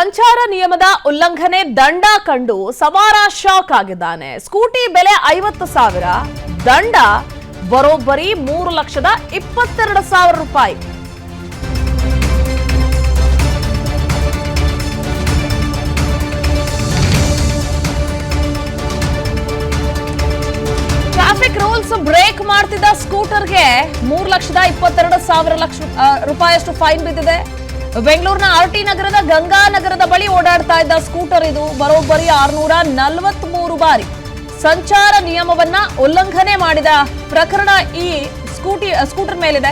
ಸಂಚಾರ ನಿಯಮದ ಉಲ್ಲಂಘನೆ ದಂಡ ಕಂಡು ಸವಾರ ಶಾಕ್ ಆಗಿದ್ದಾನೆ. ಸ್ಕೂಟಿ ಬೆಲೆ 50,000, ದಂಡ ಬರೋಬ್ಬರಿ 3,22,000 ರೂಪಾಯಿ. ಟ್ರಾಫಿಕ್ ರೂಲ್ಸ್ ಬ್ರೇಕ್ ಮಾಡ್ತಿದ್ದ ಸ್ಕೂಟರ್ಗೆ 3,22,000 ರೂಪಾಯಿಯಷ್ಟು ಫೈನ್ ಬಿದ್ದಿದೆ. ಬೆಂಗಳೂರಿನ ಆರ್ಟಿ ನಗರದ ಗಂಗಾನಗರದ ಬಳಿ ಓಡಾಡ್ತಾ ಇದ್ದ ಸ್ಕೂಟರ್ ಇದು ಬರೋಬ್ಬರಿ 643 ಬಾರಿ ಸಂಚಾರ ನಿಯಮವನ್ನ ಉಲ್ಲಂಘನೆ ಮಾಡಿದ ಪ್ರಕರಣ ಈ ಸ್ಕೂಟರ್ ಮೇಲಿದೆ.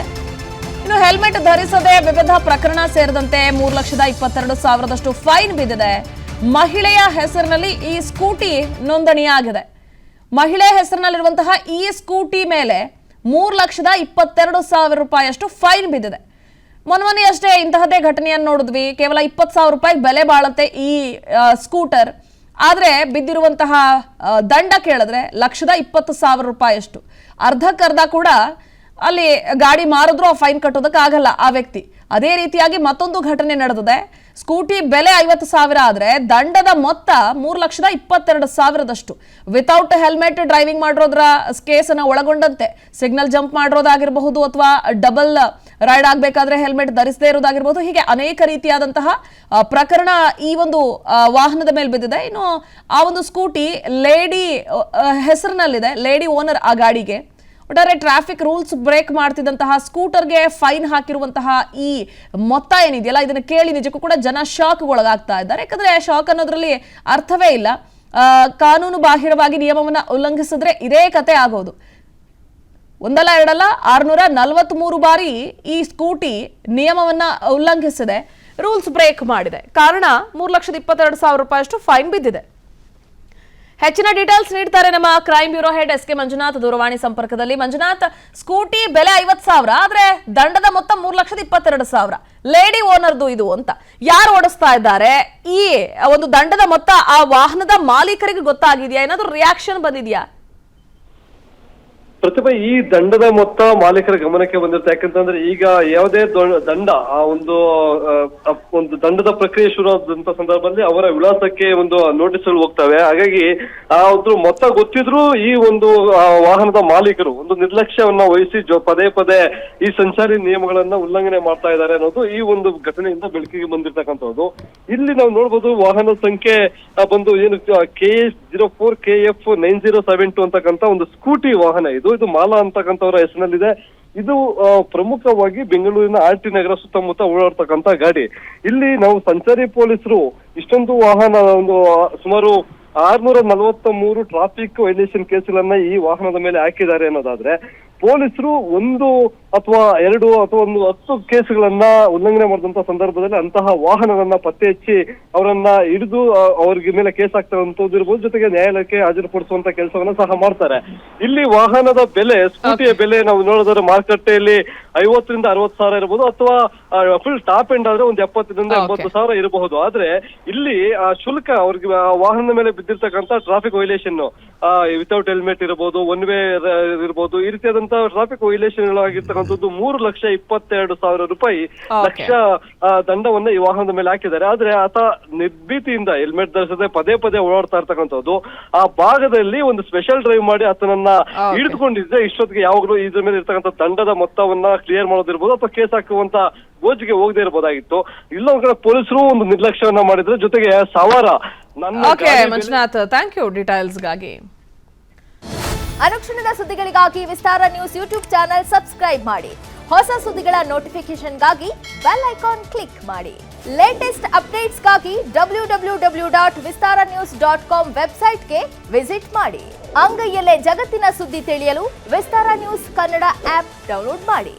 ಇನ್ನು ಹೆಲ್ಮೆಟ್ ಧರಿಸದೆ ವಿವಿಧ ಪ್ರಕರಣ ಸೇರಿದಂತೆ 3,22,000 ಫೈನ್ ಬಿದ್ದಿದೆ. ಮಹಿಳೆಯ ಹೆಸರಿನಲ್ಲಿ ಈ ಸ್ಕೂಟಿ ನೋಂದಣಿಯಾಗಿದೆ. ಮಹಿಳೆ ಹೆಸರಿನಲ್ಲಿರುವಂತಹ ಈ ಸ್ಕೂಟಿ ಮೇಲೆ 3,22,000 ರೂಪಾಯಿಯಷ್ಟು ಫೈನ್ ಬಿದ್ದಿದೆ. ಮೊನ್ನೆಯಷ್ಟೇ ಇಂತಹದೇ ಘಟನೆಯನ್ನು ನೋಡಿದ್ವಿ. ಕೇವಲ 20,000 ರೂಪಾಯಿ ಬೆಲೆ ಬಾಳುತ್ತೆ ಈ ಸ್ಕೂಟರ್. ಆದ್ರೆ ಬಿದ್ದಿರುವಂತಹ ದಂಡ ಕೇಳಿದ್ರೆ 1,20,000 ರೂಪಾಯಿಯಷ್ಟು. ಅರ್ಧಕ್ಕರ್ಧ ಕೂಡ ಅಲ್ಲಿ ಗಾಡಿ ಮಾರಿದ್ರು ಆ ಫೈನ್ ಕಟ್ಟೋದಕ್ಕಾಗಲ್ಲ ಆ ವ್ಯಕ್ತಿ. ಅದೇ ರೀತಿಯಾಗಿ ಮತ್ತೊಂದು ಘಟನೆ ನಡೆದಿದೆ. ಸ್ಕೂಟಿ ಬೆಲೆ 50,000 ಆದ್ರೆ ದಂಡದ ಮೊತ್ತ 3,22,000 ವಿತೌಟ್ ಹೆಲ್ಮೆಟ್ ಡ್ರೈವಿಂಗ್ ಮಾಡಿರೋದ್ರ ಕೇಸನ್ನ ಒಳಗೊಂಡಂತೆ ಸಿಗ್ನಲ್ ಜಂಪ್ ಮಾಡಿರೋದಾಗಿರಬಹುದು ಅಥವಾ ಡಬಲ್ ರೈಡ್ ಆಗಬೇಕಾದ್ರೆ ಹೆಲ್ಮೆಟ್ ಧರಿಸದೇ ಇರೋದಾಗಿರ್ಬೋದು. ಹೀಗೆ ಅನೇಕ ರೀತಿಯಾದಂತಹ ಪ್ರಕರಣ ಈ ಒಂದು ವಾಹನದ ಮೇಲೆ ಬಿದ್ದಿದೆ. ಇನ್ನು ಆ ಒಂದು ಸ್ಕೂಟಿ ಲೇಡಿ ಹೆಸರಿನಲ್ಲಿದೆ, ಲೇಡಿ ಓನರ್ ಆ ಗಾಡಿಗೆ. ಒಟ್ಟಾರೆ ಟ್ರಾಫಿಕ್ ರೂಲ್ಸ್ ಬ್ರೇಕ್ ಮಾಡ್ತಿದ್ದಂತಹ ಸ್ಕೂಟರ್ಗೆ ಫೈನ್ ಹಾಕಿರುವಂತಹ ಈ ಮೊತ್ತ ಏನಿದೆಯಲ್ಲ, ಇದನ್ನ ಕೇಳಿ ನಿಜಕ್ಕೂ ಕೂಡ ಜನ ಶಾಕ್ಗೆ ಒಳಗಾಗ್ತಾ ಇದ್ದಾರೆ. ಯಾಕಂದ್ರೆ ಶಾಕ್ ಅನ್ನೋದ್ರಲ್ಲಿ ಅರ್ಥವೇ ಇಲ್ಲ. ಕಾನೂನು ಬಾಹಿರವಾಗಿ ನಿಯಮವನ್ನ ಉಲ್ಲಂಘಿಸಿದ್ರೆ ಇದೇ ಕತೆ ಆಗೋದು. ಒಂದಲ್ಲ ಎರಡಲ್ಲ 643 ಬಾರಿ ಈ ಸ್ಕೂಟಿ ನಿಯಮವನ್ನ ಉಲ್ಲಂಘಿಸಿದೆ, ರೂಲ್ಸ್ ಬ್ರೇಕ್ ಮಾಡಿದೆ. ಕಾರಣ 3,22,000 ರೂಪಾಯಿಯಷ್ಟು ಫೈನ್ ಬಿದ್ದಿದೆ. ಹೆಚ್ಚಿನ ಡೀಟೇಲ್ಸ್ ನೀಡ್ತಾರೆ ನಮ್ಮ crime bureau head S K Manjunath ದೂರವಾಣಿ ಸಂಪರ್ಕದಲ್ಲಿ. ಮಂಜುನಾಥ್, ಸ್ಕೂಟಿ ಬೆಲೆ 50,000 ಆದ್ರೆ ದಂಡದ ಮೊತ್ತ 3,22,000. ಲೇಡಿ ಓನರ್ದು ಇದು ಅಂತ ಯಾರು ಓಡಿಸ್ತಾ ಇದ್ದಾರೆ? ಈ ಒಂದು ದಂಡದ ಮೊತ್ತ ಆ ವಾಹನದ ಮಾಲೀಕರಿಗೆ ಗೊತ್ತಾಗಿದೆಯಾ? ಏನಾದ್ರು ರಿಯಾಕ್ಷನ್ ಬಂದಿದ್ಯಾ? ಪ್ರತಿಭಾ, ಈ ದಂಡದ ಮೊತ್ತ ಮಾಲೀಕರ ಗಮನಕ್ಕೆ ಬಂದಿರುತ್ತೆ. ಯಾಕಂತಂದ್ರೆ ಈಗ ಯಾವುದೇ ದಂಡ ಆ ಒಂದು ದಂಡದ ಪ್ರಕ್ರಿಯೆ ಶುರು ಆದಂತ ಸಂದರ್ಭದಲ್ಲಿ ಅವರ ವಿಳಾಸಕ್ಕೆ ಒಂದು ನೋಟಿಸ್ಗಳು ಹೋಗ್ತವೆ. ಹಾಗಾಗಿ ಆ ಒಂದು ಮೊತ್ತ ಗೊತ್ತಿದ್ರು ಈ ಒಂದು ವಾಹನದ ಮಾಲೀಕರು ಒಂದು ನಿರ್ಲಕ್ಷ್ಯವನ್ನ ವಹಿಸಿ ಪದೇ ಪದೇ ಈ ಸಂಚಾರಿ ನಿಯಮಗಳನ್ನ ಉಲ್ಲಂಘನೆ ಮಾಡ್ತಾ ಇದ್ದಾರೆ ಅನ್ನೋದು ಈ ಒಂದು ಘಟನೆಯಿಂದ ಬೆಳಕಿಗೆ ಬಂದಿರ್ತಕ್ಕಂಥದ್ದು. ಇಲ್ಲಿ ನಾವು ನೋಡ್ಬೋದು, ವಾಹನ ಸಂಖ್ಯೆ ಬಂದು ಏನು KS04KF9072 ಅಂತಕ್ಕಂಥ ಒಂದು ಸ್ಕೂಟಿ ವಾಹನ ಇದು ಮಾಲಾ ಅಂತಕ್ಕಂಥವ್ರ ಹೆಸರಿನಲ್ಲಿದೆ. ಇದು ಪ್ರಮುಖವಾಗಿ ಬೆಂಗಳೂರಿನ ಆರ್ಟಿ ನಗರ ಸುತ್ತಮುತ್ತ ಓಡಾಡ್ತಕ್ಕಂಥ ಗಾಡಿ. ಇಲ್ಲಿ ನಾವು ಸಂಚಾರಿ ಪೊಲೀಸರು ಇಷ್ಟೊಂದು ವಾಹನ ಒಂದು ಸುಮಾರು 643 ಟ್ರಾಫಿಕ್ ವೈಲೇಷನ್ ಕೇಸ್ಗಳನ್ನ ಈ ವಾಹನದ ಮೇಲೆ ಹಾಕಿದ್ದಾರೆ ಅನ್ನೋದಾದ್ರೆ, ಪೊಲೀಸರು 1 ಅಥವಾ 2 ಅಥವಾ 10 ಕೇಸ್ಗಳನ್ನ ಉಲ್ಲಂಘನೆ ಮಾಡಿದಂತ ಸಂದರ್ಭದಲ್ಲಿ ಅಂತಹ ವಾಹನವನ್ನ ಪತ್ತೆ ಹಚ್ಚಿ ಅವರನ್ನ ಹಿಡಿದು ಅವ್ರಿಗೆ ಮೇಲೆ ಕೇಸ್ ಹಾಕ್ತಾರಂತದ್ದು ಇರ್ಬೋದು, ಜೊತೆಗೆ ನ್ಯಾಯಾಲಯಕ್ಕೆ ಹಾಜರುಪಡಿಸುವಂತ ಕೆಲಸವನ್ನ ಸಹ ಮಾಡ್ತಾರೆ. ಇಲ್ಲಿ ವಾಹನದ ಬೆಲೆ, ಸ್ಕೂಟಿಯ ಬೆಲೆ ನಾವು ನೋಡಿದ್ರೆ ಮಾರುಕಟ್ಟೆಯಲ್ಲಿ 50,000 ರಿಂದ 60,000 ಇರಬಹುದು, ಅಥವಾ ಫುಲ್ ಟಾಪ್ ಎಂಡ್ ಆದ್ರೆ ಒಂದು 70,000 ರಿಂದ 80,000 ಇರಬಹುದು. ಆದ್ರೆ ಇಲ್ಲಿ ಶುಲ್ಕ ಅವ್ರಿಗೆ ವಾಹನದ ಮೇಲೆ ಬಿದ್ದಿರ್ತಕ್ಕಂಥ ಟ್ರಾಫಿಕ್ ವೈಲೇಷನ್, ವಿತೌಟ್ ಹೆಲ್ಮೆಟ್ ಇರಬಹುದು, ಒನ್ ವೇ ಇರಬಹುದು, ಈ ರೀತಿಯಾದಂತಹ ಟ್ರಾಫಿಕ್ ವೈಲೇಷನ್ ಆಗಿರ್ತಕ್ಕಂಥದ್ದು 3,22,000 ರೂಪಾಯಿ ದಂಡವನ್ನ ಈ ವಾಹನದ ಮೇಲೆ ಹಾಕಿದ್ದಾರೆ. ಆದ್ರೆ ಆತ ನಿರ್ಭೀತಿಯಿಂದ ಹೆಲ್ಮೆಟ್ ಧರಿಸದೆ ಪದೇ ಪದೇ ಓಡಾಡ್ತಾ ಇರ್ತಕ್ಕಂಥದ್ದು. ಆ ಭಾಗದಲ್ಲಿ ಒಂದು ಸ್ಪೆಷಲ್ ಡ್ರೈವ್ ಮಾಡಿ ಆತನನ್ನ ಹಿಡಿದುಕೊಂಡಿದ್ರೆ ಇಷ್ಟೊತ್ತಿಗೆ ಯಾವಾಗಲೂ ಇದ್ರ ಮೇಲೆ ಇರ್ತಕ್ಕಂಥ ದಂಡದ ಮೊತ್ತವನ್ನ ಕ್ಲಿಯರ್ ಮಾಡೋದಿರ್ಬೋದು ಅಥವಾ ಕೇಸ್ ಹಾಕುವಂತ ಗೋಜಿಗೆ ಹೋಗದೆ ಇರಬಹುದಾಗಿತ್ತು. ಇಲ್ಲ ಒಂದ್ ಕಡೆ ಪೊಲೀಸರು ಒಂದು ನಿರ್ಲಕ್ಷ್ಯವನ್ನ ಮಾಡಿದ್ರೆ, ಜೊತೆಗೆ ಸವಾರ ಮಂಜುನಾಥ್, ಥ್ಯಾಂಕ್ ಯು ಡೀಟೇಲ್ಸ್ಗಾಗಿ. ಅನುಕ್ಷಣದ ಸುದ್ದಿಗಳಿಗಾಗಿ ವಿಸ್ತಾರ ನ್ಯೂಸ್ ಯೂಟ್ಯೂಬ್ ಚಾನೆಲ್ ಸಬ್ಸ್ಕ್ರೈಬ್ ಮಾಡಿ. ಹೊಸ ಸುದ್ದಿಗಳ ನೋಟಿಫಿಕೇಶನ್ಗಾಗಿ ಬೆಲ್ ಐಕಾನ್ ಕ್ಲಿಕ್ ಮಾಡಿ. ಲೇಟೆಸ್ಟ್ ಅಪ್ಡೇಟ್ಸ್ಗಾಗಿ www.vistaranews.com ವೆಬ್ಸೈಟ್ಗೆ ವಿಸಿಟ್ ಮಾಡಿ. ಅಂಗೈಯಲ್ಲೇ ಜಗತ್ತಿನ ಸುದ್ದಿ ತಿಳಿಯಲು ವಿಸ್ತಾರ ನ್ಯೂಸ್ ಕನ್ನಡ ಆಪ್ ಡೌನ್ಲೋಡ್ ಮಾಡಿ.